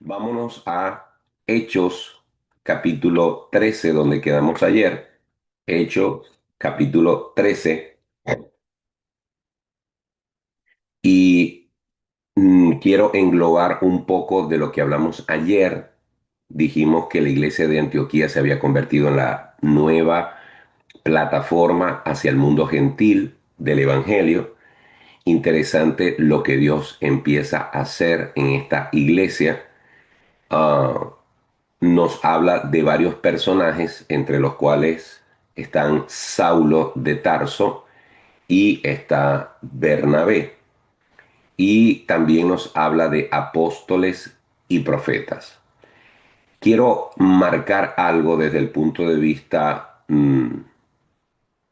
Vámonos a Hechos capítulo 13, donde quedamos ayer. Hechos capítulo 13. Y quiero englobar un poco de lo que hablamos ayer. Dijimos que la iglesia de Antioquía se había convertido en la nueva plataforma hacia el mundo gentil del Evangelio. Interesante lo que Dios empieza a hacer en esta iglesia. Ah, Nos habla de varios personajes, entre los cuales están Saulo de Tarso y está Bernabé. Y también nos habla de apóstoles y profetas. Quiero marcar algo desde el punto de vista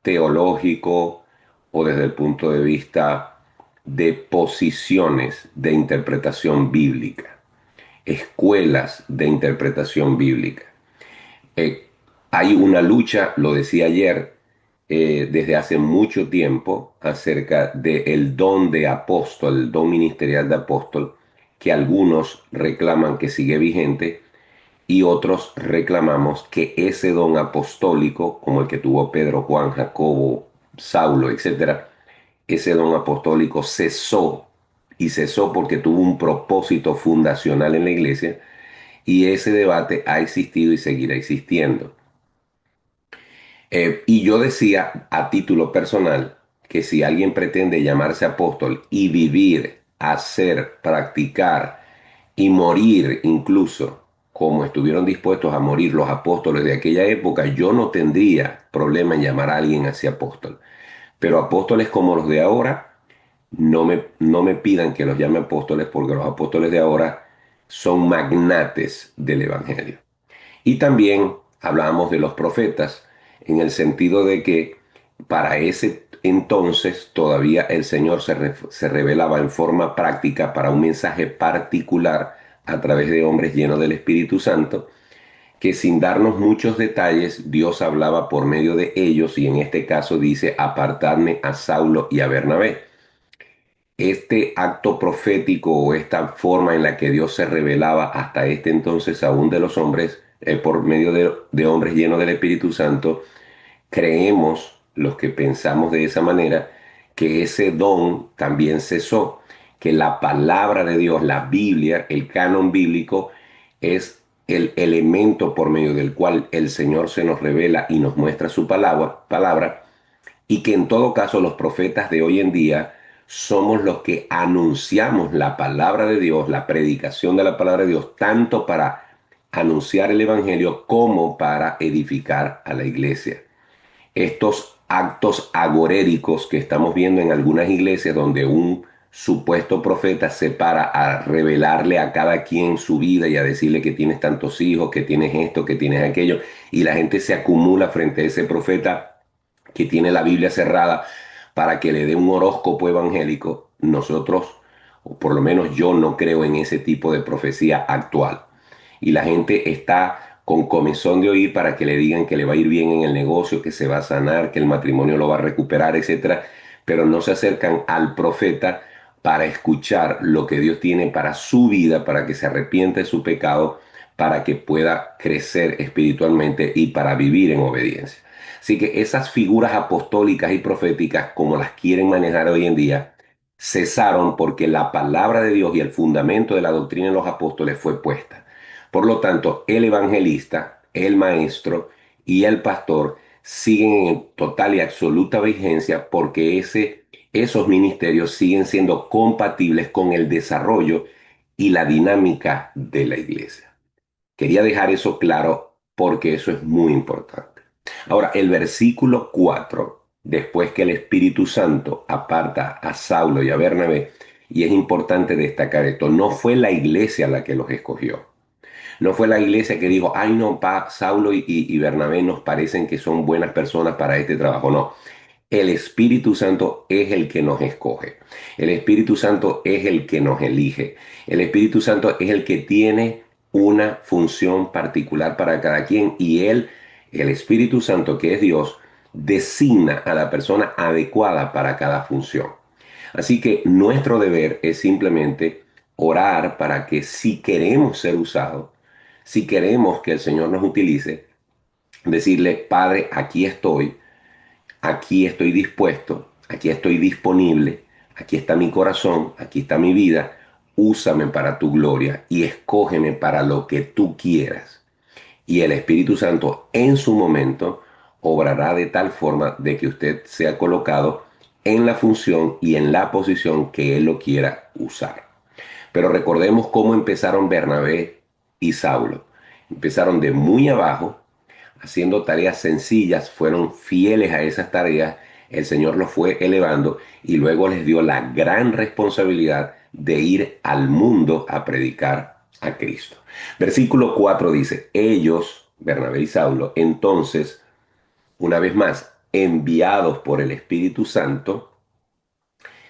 teológico o desde el punto de vista de posiciones de interpretación bíblica, escuelas de interpretación bíblica. Eh, Hay una lucha, lo decía ayer, desde hace mucho tiempo acerca del don de apóstol, el don ministerial de apóstol, que algunos reclaman que sigue vigente y otros reclamamos que ese don apostólico, como el que tuvo Pedro, Juan, Jacobo, Saulo, etcétera, ese don apostólico cesó y cesó porque tuvo un propósito fundacional en la iglesia y ese debate ha existido y seguirá existiendo. Y yo decía a título personal que si alguien pretende llamarse apóstol y vivir, hacer, practicar y morir incluso como estuvieron dispuestos a morir los apóstoles de aquella época, yo no tendría problema en llamar a alguien así apóstol. Pero apóstoles como los de ahora, no me pidan que los llame apóstoles porque los apóstoles de ahora son magnates del Evangelio. Y también hablábamos de los profetas en el sentido de que para ese entonces todavía el Señor se revelaba en forma práctica para un mensaje particular a través de hombres llenos del Espíritu Santo, que sin darnos muchos detalles, Dios hablaba por medio de ellos y en este caso dice, apartadme a Saulo y a Bernabé. Este acto profético o esta forma en la que Dios se revelaba hasta este entonces aún de los hombres, por medio de hombres llenos del Espíritu Santo, creemos, los que pensamos de esa manera, que ese don también cesó, que la palabra de Dios, la Biblia, el canon bíblico, es el elemento por medio del cual el Señor se nos revela y nos muestra su palabra, y que en todo caso los profetas de hoy en día somos los que anunciamos la palabra de Dios, la predicación de la palabra de Dios, tanto para anunciar el Evangelio como para edificar a la iglesia. Estos actos agoréricos que estamos viendo en algunas iglesias donde un supuesto profeta se para a revelarle a cada quien su vida y a decirle que tienes tantos hijos, que tienes esto, que tienes aquello, y la gente se acumula frente a ese profeta que tiene la Biblia cerrada para que le dé un horóscopo evangélico, nosotros, o por lo menos yo no creo en ese tipo de profecía actual. Y la gente está con comezón de oír para que le digan que le va a ir bien en el negocio, que se va a sanar, que el matrimonio lo va a recuperar, etcétera, pero no se acercan al profeta para escuchar lo que Dios tiene para su vida, para que se arrepiente de su pecado, para que pueda crecer espiritualmente y para vivir en obediencia. Así que esas figuras apostólicas y proféticas, como las quieren manejar hoy en día, cesaron porque la palabra de Dios y el fundamento de la doctrina de los apóstoles fue puesta. Por lo tanto, el evangelista, el maestro y el pastor siguen en total y absoluta vigencia porque esos ministerios siguen siendo compatibles con el desarrollo y la dinámica de la iglesia. Quería dejar eso claro porque eso es muy importante. Ahora, el versículo 4, después que el Espíritu Santo aparta a Saulo y a Bernabé, y es importante destacar esto, no fue la iglesia la que los escogió. No fue la iglesia que dijo, ay no, Saulo y Bernabé nos parecen que son buenas personas para este trabajo. No, el Espíritu Santo es el que nos escoge. El Espíritu Santo es el que nos elige. El Espíritu Santo es el que tiene una función particular para cada quien y el Espíritu Santo, que es Dios, designa a la persona adecuada para cada función. Así que nuestro deber es simplemente orar para que si queremos ser usados, si queremos que el Señor nos utilice, decirle, Padre, aquí estoy dispuesto, aquí estoy disponible, aquí está mi corazón, aquí está mi vida, úsame para tu gloria y escógeme para lo que tú quieras. Y el Espíritu Santo en su momento obrará de tal forma de que usted sea colocado en la función y en la posición que Él lo quiera usar. Pero recordemos cómo empezaron Bernabé y Saulo. Empezaron de muy abajo, haciendo tareas sencillas, fueron fieles a esas tareas, el Señor los fue elevando y luego les dio la gran responsabilidad de ir al mundo a predicar a Cristo. Versículo 4 dice, ellos, Bernabé y Saulo, entonces, una vez más, enviados por el Espíritu Santo,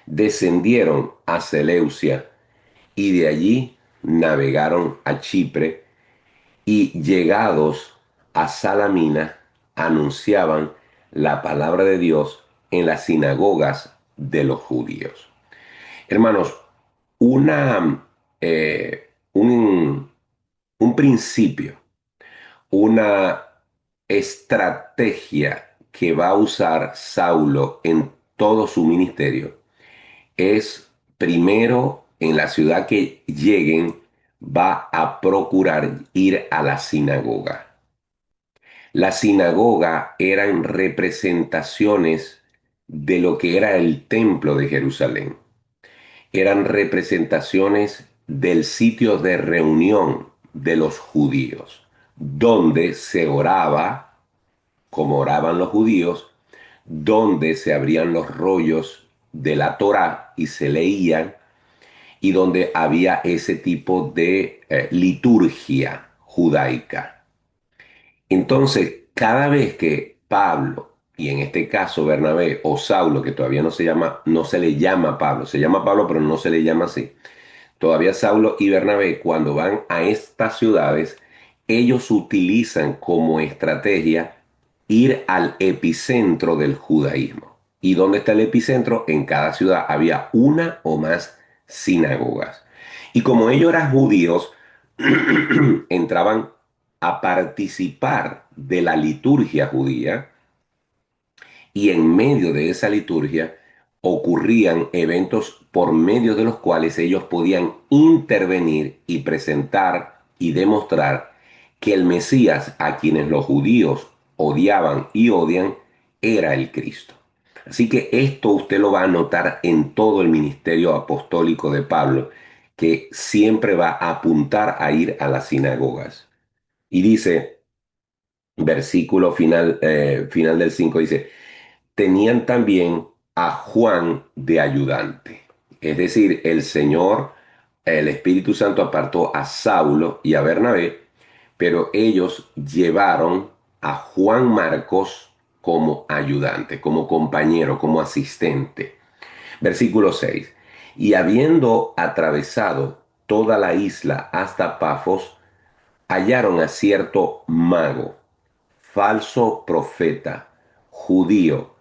descendieron a Seleucia y de allí navegaron a Chipre y llegados a Salamina anunciaban la palabra de Dios en las sinagogas de los judíos. Hermanos, una, un principio, una estrategia que va a usar Saulo en todo su ministerio es primero en la ciudad que lleguen, va a procurar ir a la sinagoga. La sinagoga eran representaciones de lo que era el templo de Jerusalén. Eran representaciones del sitio de reunión de los judíos, donde se oraba, como oraban los judíos, donde se abrían los rollos de la Torá y se leían, y donde había ese tipo de liturgia judaica. Entonces, cada vez que Pablo, y en este caso Bernabé o Saulo, que todavía no se llama, no se le llama Pablo, se llama Pablo, pero no se le llama así. Todavía Saulo y Bernabé, cuando van a estas ciudades, ellos utilizan como estrategia ir al epicentro del judaísmo. ¿Y dónde está el epicentro? En cada ciudad había una o más sinagogas. Y como ellos eran judíos, entraban a participar de la liturgia judía y en medio de esa liturgia ocurrían eventos por medio de los cuales ellos podían intervenir y presentar y demostrar que el Mesías a quienes los judíos odiaban y odian era el Cristo. Así que esto usted lo va a notar en todo el ministerio apostólico de Pablo, que siempre va a apuntar a ir a las sinagogas. Y dice, versículo final, final del 5 dice, tenían también a Juan de ayudante. Es decir, el Señor, el Espíritu Santo apartó a Saulo y a Bernabé, pero ellos llevaron a Juan Marcos como ayudante, como compañero, como asistente. Versículo 6. Y habiendo atravesado toda la isla hasta Pafos, hallaron a cierto mago, falso profeta, judío,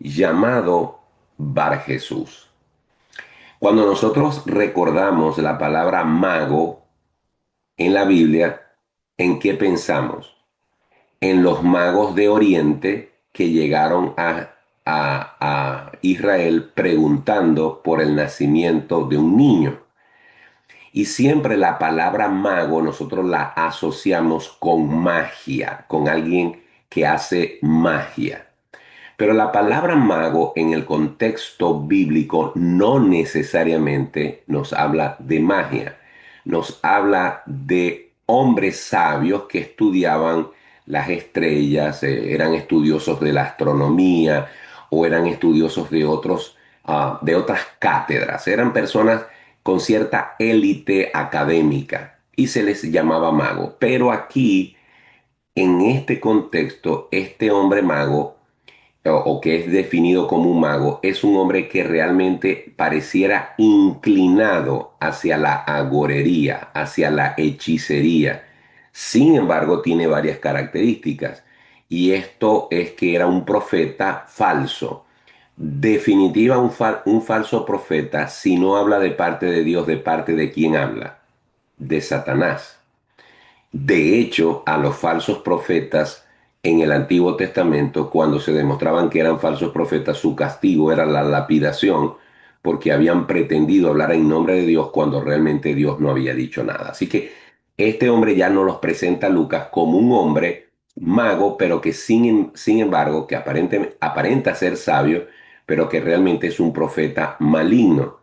llamado Bar Jesús. Cuando nosotros recordamos la palabra mago en la Biblia, ¿en qué pensamos? En los magos de Oriente que llegaron a Israel preguntando por el nacimiento de un niño. Y siempre la palabra mago nosotros la asociamos con magia, con alguien que hace magia. Pero la palabra mago en el contexto bíblico no necesariamente nos habla de magia, nos habla de hombres sabios que estudiaban las estrellas, eran estudiosos de la astronomía o eran estudiosos de de otras cátedras, eran personas con cierta élite académica y se les llamaba mago. Pero aquí, en este contexto, este hombre mago o que es definido como un mago, es un hombre que realmente pareciera inclinado hacia la agorería, hacia la hechicería. Sin embargo, tiene varias características. Y esto es que era un profeta falso. definitiva un falso profeta si no habla de parte de Dios, de parte de quién habla, de Satanás. De hecho, a los falsos profetas en el Antiguo Testamento, cuando se demostraban que eran falsos profetas, su castigo era la lapidación, porque habían pretendido hablar en nombre de Dios cuando realmente Dios no había dicho nada. Así que este hombre ya nos los presenta Lucas como un hombre mago, pero que sin embargo, que aparenta ser sabio, pero que realmente es un profeta maligno.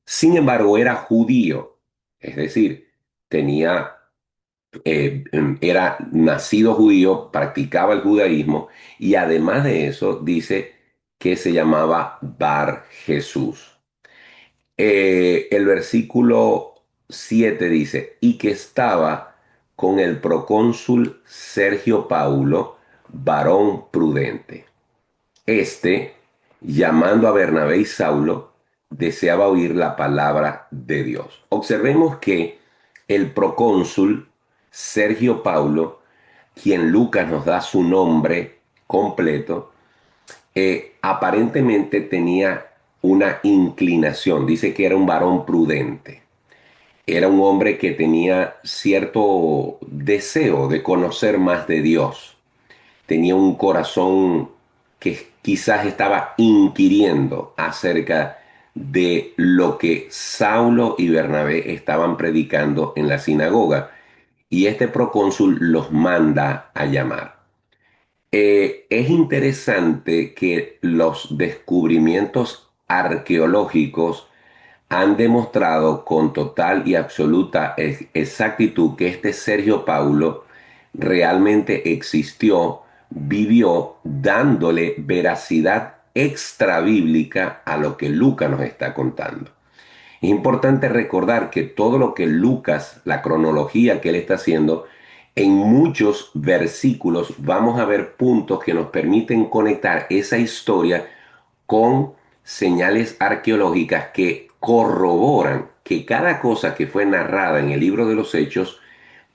Sin embargo, era judío, es decir, tenía era nacido judío, practicaba el judaísmo y además de eso dice que se llamaba Bar Jesús. El versículo 7 dice, y que estaba con el procónsul Sergio Paulo, varón prudente. Este, llamando a Bernabé y Saulo, deseaba oír la palabra de Dios. Observemos que el procónsul Sergio Paulo, quien Lucas nos da su nombre completo, aparentemente tenía una inclinación. Dice que era un varón prudente. Era un hombre que tenía cierto deseo de conocer más de Dios. Tenía un corazón que quizás estaba inquiriendo acerca de lo que Saulo y Bernabé estaban predicando en la sinagoga. Y este procónsul los manda a llamar. Es interesante que los descubrimientos arqueológicos han demostrado con total y absoluta exactitud que este Sergio Paulo realmente existió, vivió, dándole veracidad extrabíblica a lo que Lucas nos está contando. Es importante recordar que todo lo que Lucas, la cronología que él está haciendo, en muchos versículos vamos a ver puntos que nos permiten conectar esa historia con señales arqueológicas que corroboran que cada cosa que fue narrada en el libro de los Hechos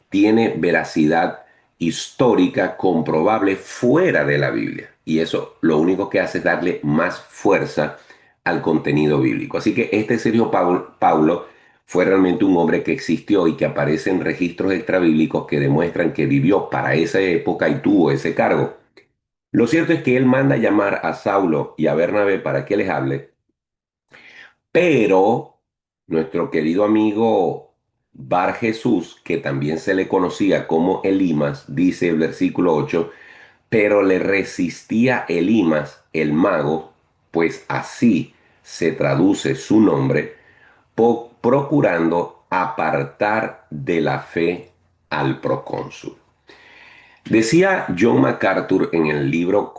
tiene veracidad histórica comprobable fuera de la Biblia. Y eso lo único que hace es darle más fuerza al contenido bíblico. Así que este Sergio Paulo fue realmente un hombre que existió y que aparece en registros extrabíblicos que demuestran que vivió para esa época y tuvo ese cargo. Lo cierto es que él manda llamar a Saulo y a Bernabé para que les hable, pero nuestro querido amigo Bar Jesús, que también se le conocía como Elimas, dice el versículo 8, pero le resistía Elimas, el mago, pues así se traduce su nombre, procurando apartar de la fe al procónsul. Decía John MacArthur en el libro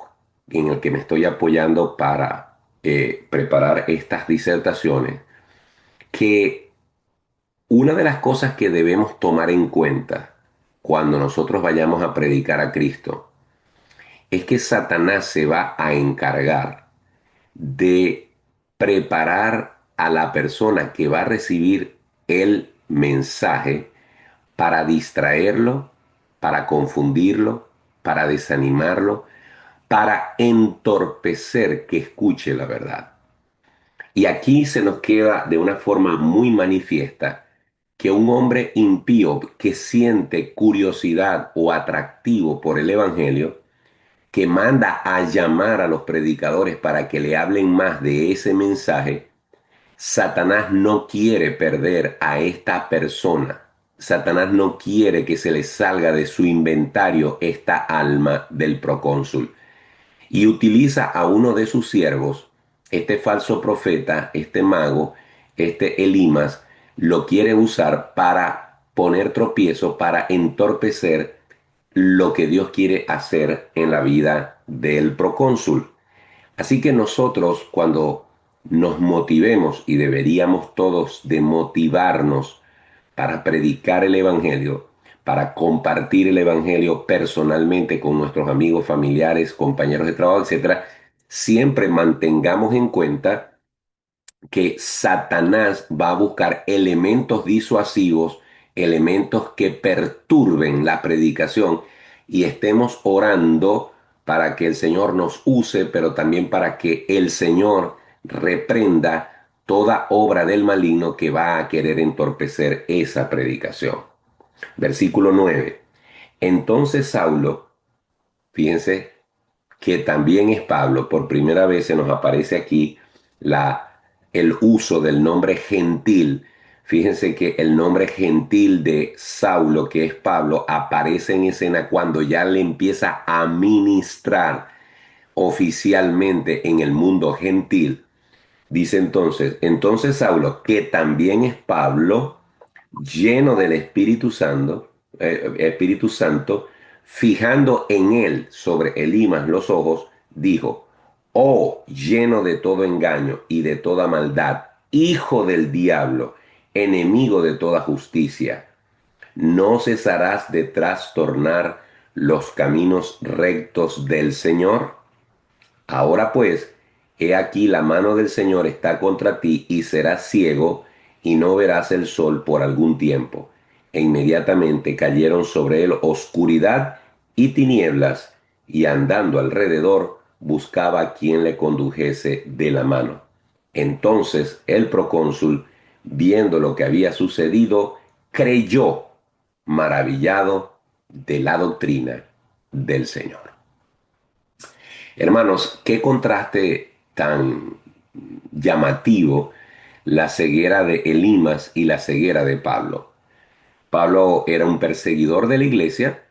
en el que me estoy apoyando para preparar estas disertaciones, que una de las cosas que debemos tomar en cuenta cuando nosotros vayamos a predicar a Cristo es que Satanás se va a encargar de preparar a la persona que va a recibir el mensaje para distraerlo, para confundirlo, para desanimarlo, para entorpecer que escuche la verdad. Y aquí se nos queda de una forma muy manifiesta que un hombre impío que siente curiosidad o atractivo por el Evangelio, que manda a llamar a los predicadores para que le hablen más de ese mensaje, Satanás no quiere perder a esta persona. Satanás no quiere que se le salga de su inventario esta alma del procónsul y utiliza a uno de sus siervos, este falso profeta, este mago, este Elimas, lo quiere usar para poner tropiezo, para entorpecer lo que Dios quiere hacer en la vida del procónsul. Así que nosotros cuando nos motivemos, y deberíamos todos de motivarnos para predicar el Evangelio, para compartir el Evangelio personalmente con nuestros amigos, familiares, compañeros de trabajo, etcétera, siempre mantengamos en cuenta que Satanás va a buscar elementos disuasivos, elementos que perturben la predicación y estemos orando para que el Señor nos use, pero también para que el Señor reprenda toda obra del maligno que va a querer entorpecer esa predicación. Versículo 9. Entonces Saulo, fíjense que también es Pablo, por primera vez se nos aparece aquí el uso del nombre gentil. Fíjense que el nombre gentil de Saulo, que es Pablo, aparece en escena cuando ya le empieza a ministrar oficialmente en el mundo gentil. Dice entonces Saulo, que también es Pablo, lleno del Espíritu Santo, fijando en él sobre Elimas los ojos, dijo, oh, lleno de todo engaño y de toda maldad, hijo del diablo, enemigo de toda justicia, ¿no cesarás de trastornar los caminos rectos del Señor? Ahora pues, he aquí la mano del Señor está contra ti y serás ciego y no verás el sol por algún tiempo. E inmediatamente cayeron sobre él oscuridad y tinieblas, y andando alrededor buscaba a quien le condujese de la mano. Entonces el procónsul, viendo lo que había sucedido, creyó, maravillado de la doctrina del Señor. Hermanos, qué contraste tan llamativo la ceguera de Elimas y la ceguera de Pablo. Pablo era un perseguidor de la iglesia,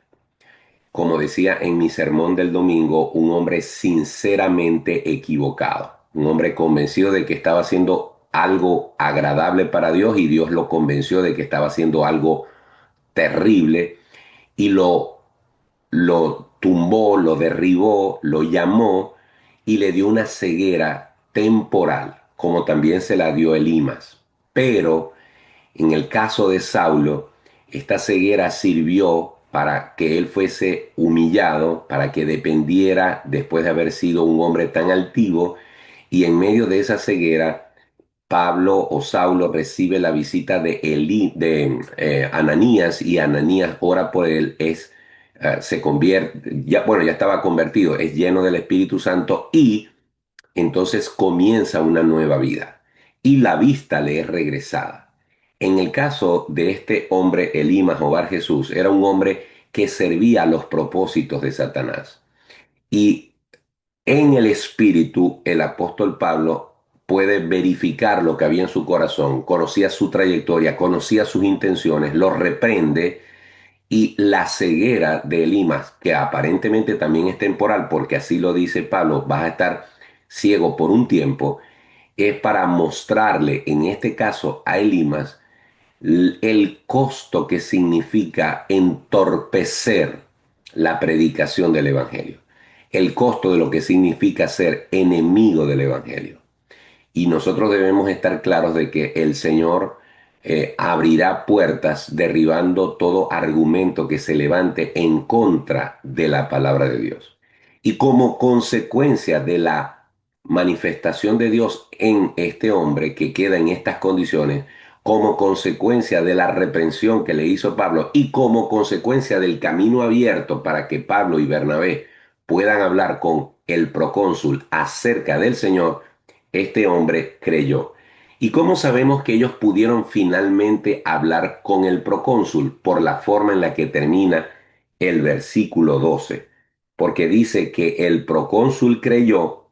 como decía en mi sermón del domingo, un hombre sinceramente equivocado, un hombre convencido de que estaba haciendo algo agradable para Dios y Dios lo convenció de que estaba haciendo algo terrible y lo tumbó, lo derribó, lo llamó y le dio una ceguera temporal, como también se la dio Elimas. Pero en el caso de Saulo, esta ceguera sirvió para que él fuese humillado, para que dependiera después de haber sido un hombre tan altivo, y en medio de esa ceguera Pablo o Saulo recibe la visita de Ananías y Ananías ora por él, se convierte, ya, bueno, ya estaba convertido, es lleno del Espíritu Santo y entonces comienza una nueva vida y la vista le es regresada. En el caso de este hombre, Elimas o Bar Jesús, era un hombre que servía a los propósitos de Satanás. Y en el espíritu, el apóstol Pablo puede verificar lo que había en su corazón, conocía su trayectoria, conocía sus intenciones, lo reprende y la ceguera de Elimas, que aparentemente también es temporal, porque así lo dice Pablo, vas a estar ciego por un tiempo, es para mostrarle, en este caso a Elimas, el costo que significa entorpecer la predicación del Evangelio, el costo de lo que significa ser enemigo del Evangelio. Y nosotros debemos estar claros de que el Señor abrirá puertas derribando todo argumento que se levante en contra de la palabra de Dios. Y como consecuencia de la manifestación de Dios en este hombre que queda en estas condiciones, como consecuencia de la reprensión que le hizo Pablo y como consecuencia del camino abierto para que Pablo y Bernabé puedan hablar con el procónsul acerca del Señor, este hombre creyó. ¿Y cómo sabemos que ellos pudieron finalmente hablar con el procónsul? Por la forma en la que termina el versículo 12. Porque dice que el procónsul creyó,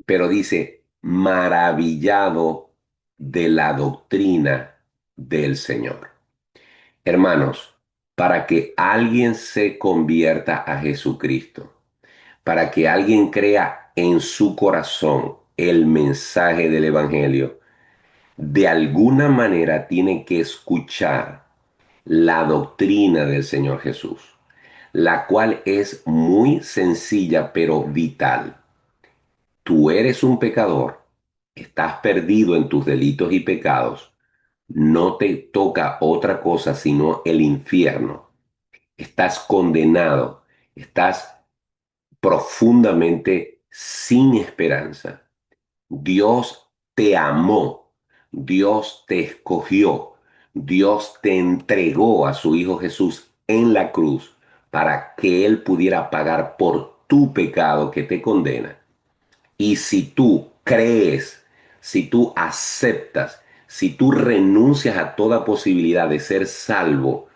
pero dice maravillado de la doctrina del Señor. Hermanos, para que alguien se convierta a Jesucristo, para que alguien crea en su corazón el mensaje del Evangelio, de alguna manera tiene que escuchar la doctrina del Señor Jesús, la cual es muy sencilla pero vital. Tú eres un pecador, estás perdido en tus delitos y pecados, no te toca otra cosa sino el infierno, estás condenado, estás profundamente sin esperanza. Dios te amó, Dios te escogió, Dios te entregó a su Hijo Jesús en la cruz para que Él pudiera pagar por tu pecado que te condena. Y si tú crees, si tú aceptas, si tú renuncias a toda posibilidad de ser salvo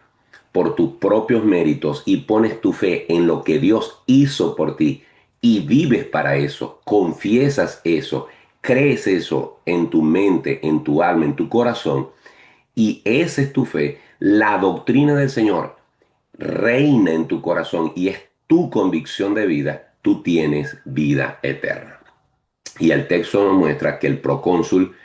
por tus propios méritos y pones tu fe en lo que Dios hizo por ti y vives para eso, confiesas eso, crees eso en tu mente, en tu alma, en tu corazón, y esa es tu fe, la doctrina del Señor reina en tu corazón y es tu convicción de vida, tú tienes vida eterna. Y el texto nos muestra que el procónsul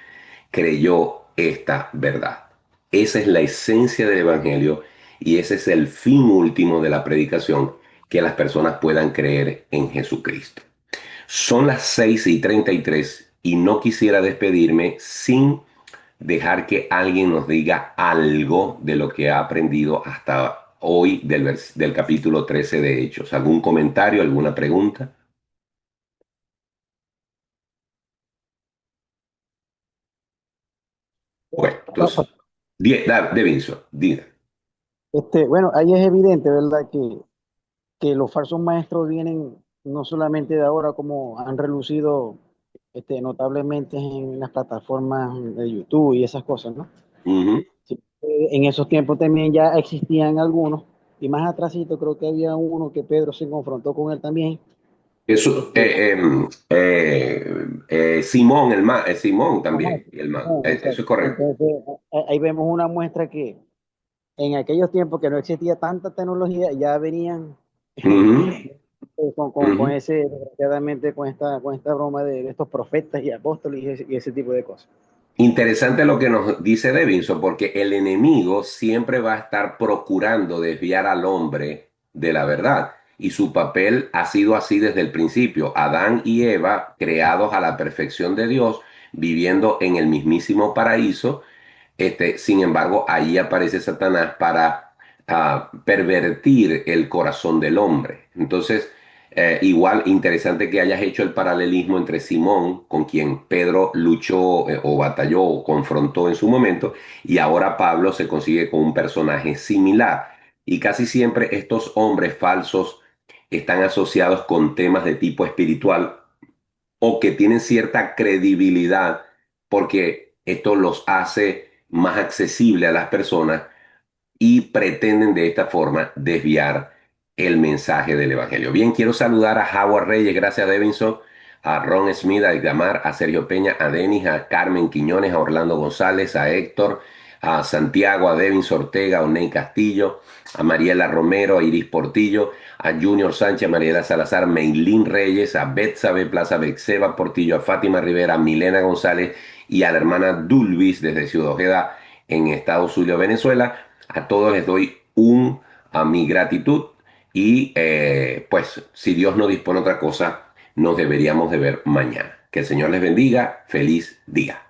creyó esta verdad. Esa es la esencia del Evangelio y ese es el fin último de la predicación, que las personas puedan creer en Jesucristo. Son las 6:33 y no quisiera despedirme sin dejar que alguien nos diga algo de lo que ha aprendido hasta hoy del capítulo 13 de Hechos. ¿Algún comentario, alguna pregunta? Bueno, entonces, Devinson, diga. Bueno, ahí es evidente, ¿verdad? Que los falsos maestros vienen no solamente de ahora, como han relucido notablemente en las plataformas de YouTube y esas cosas, ¿no? Ujú. Sí, en esos tiempos también ya existían algunos, y más atrásito creo que había uno que Pedro se confrontó con él también. Eso, Este, Simón, Simón ajá, también, el man. ajá, Eso es exacto. correcto. Entonces, ahí vemos una muestra que en aquellos tiempos que no existía tanta tecnología, ya venían Ujú, con ujú. ese, desgraciadamente, con esta broma de estos profetas y apóstoles y ese tipo de cosas. Interesante lo que nos dice Devinson, porque el enemigo siempre va a estar procurando desviar al hombre de la verdad. Y su papel ha sido así desde el principio. Adán y Eva, creados a la perfección de Dios, viviendo en el mismísimo paraíso. Sin embargo, ahí aparece Satanás para pervertir el corazón del hombre. Entonces, igual interesante que hayas hecho el paralelismo entre Simón, con quien Pedro luchó o batalló o confrontó en su momento, y ahora Pablo se consigue con un personaje similar. Y casi siempre estos hombres falsos están asociados con temas de tipo espiritual o que tienen cierta credibilidad porque esto los hace más accesible a las personas y pretenden de esta forma desviar el mensaje del Evangelio. Bien, quiero saludar a Howard Reyes, gracias a Devinson, a Ron Smith, a Edgamar, a Sergio Peña, a Denis, a Carmen Quiñones, a Orlando González, a Héctor, a Santiago, a Devin Ortega, a Oney Castillo, a Mariela Romero, a Iris Portillo, a Junior Sánchez, a Mariela Salazar, Meilín Reyes, a Betsabe Plaza, Bexeba Portillo, a Fátima Rivera, a Milena González y a la hermana Dulvis desde Ciudad Ojeda en Estados Unidos, Venezuela. A todos les doy a mi gratitud y pues si Dios no dispone otra cosa, nos deberíamos de ver mañana. Que el Señor les bendiga. Feliz día.